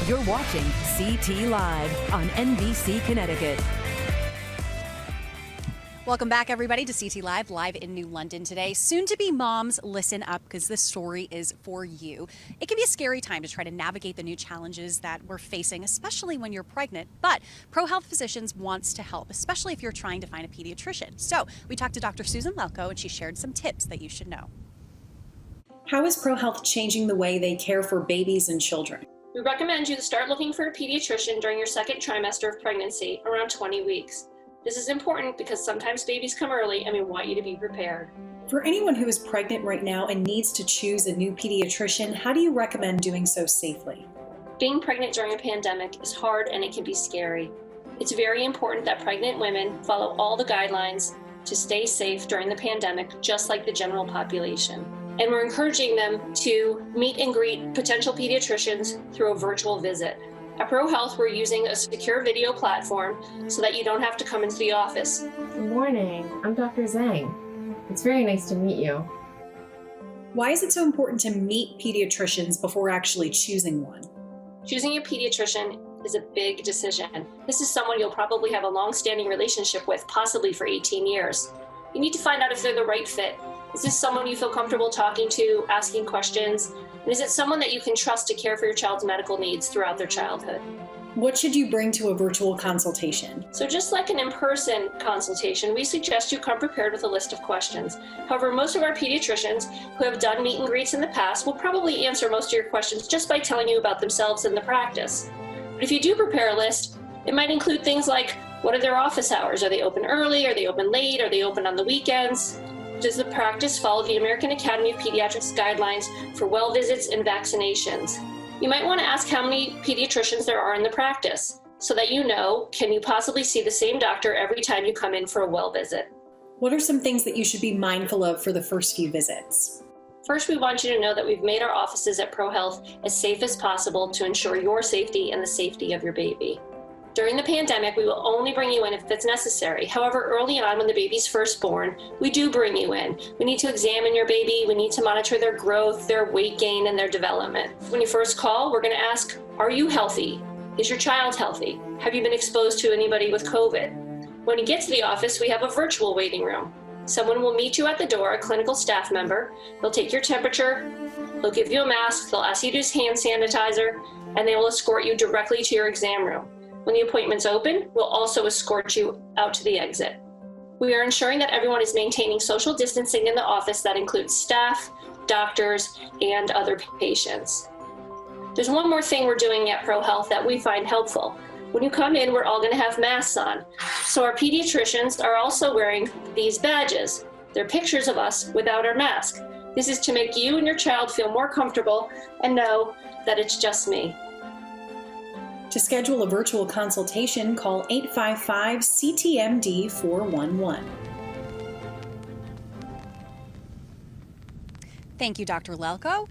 You're watching CT Live on NBC Connecticut. Welcome back, everybody, to CT Live, live in New London today. Soon-to-be moms, listen up, because this story is for you. It can be a scary time to try to navigate the new challenges that we're facing, especially when you're pregnant. But ProHealth Physicians wants to help, especially if you're trying to find a pediatrician. So we talked to Dr. Susan Lelko, and she shared some tips that you should know. How is ProHealth changing the way they care for babies and children? We recommend you to start looking for a pediatrician during your second trimester of pregnancy, around 20 weeks. This is important because sometimes babies come early and we want you to be prepared. For anyone who is pregnant right now and needs to choose a new pediatrician, how do you recommend doing so safely? Being pregnant during a pandemic is hard and it can be scary. It's very important that pregnant women follow all the guidelines to stay safe during the pandemic, just like the general population. And we're encouraging them to meet and greet potential pediatricians through a virtual visit. At ProHealth, we're using a secure video platform so that you don't have to come into the office. Good morning, I'm Dr. Zhang. It's very nice to meet you. Why is it so important to meet pediatricians before actually choosing one? Choosing a pediatrician is a big decision. This is someone you'll probably have a long-standing relationship with, possibly for 18 years. You need to find out if they're the right fit. Is this someone you feel comfortable talking to, asking questions? And is it someone that you can trust to care for your child's medical needs throughout their childhood? What should you bring to a virtual consultation? So just like an in-person consultation, we suggest you come prepared with a list of questions. However, most of our pediatricians who have done meet and greets in the past will probably answer most of your questions just by telling you about themselves and the practice. But if you do prepare a list, it might include things like, what are their office hours? Are they open early? Are they open late? Are they open on the weekends? Does the practice follow the American Academy of Pediatrics guidelines for well visits and vaccinations? You might want to ask how many pediatricians there are in the practice so that you know, can you possibly see the same doctor every time you come in for a well visit? What are some things that you should be mindful of for the first few visits? First, we want you to know that we've made our offices at ProHealth as safe as possible to ensure your safety and the safety of your baby. During the pandemic, we will only bring you in if it's necessary. However, early on when the baby's first born, we do bring you in. We need to examine your baby. We need to monitor their growth, their weight gain, and their development. When you first call, we're going to ask, are you healthy? Is your child healthy? Have you been exposed to anybody with COVID? When you get to the office, we have a virtual waiting room. Someone will meet you at the door, a clinical staff member. They'll take your temperature, they'll give you a mask, they'll ask you to use hand sanitizer, and they will escort you directly to your exam room. When the appointment's open, we'll also escort you out to the exit. We are ensuring that everyone is maintaining social distancing in the office. That includes staff, doctors, and other patients. There's one more thing we're doing at ProHealth that we find helpful. When you come in, we're all going to have masks on. So our pediatricians are also wearing these badges. They're pictures of us without our mask. This is to make you and your child feel more comfortable and know that it's just me. To schedule a virtual consultation, call 855-CTMD-411. Thank you, Dr. Lelko.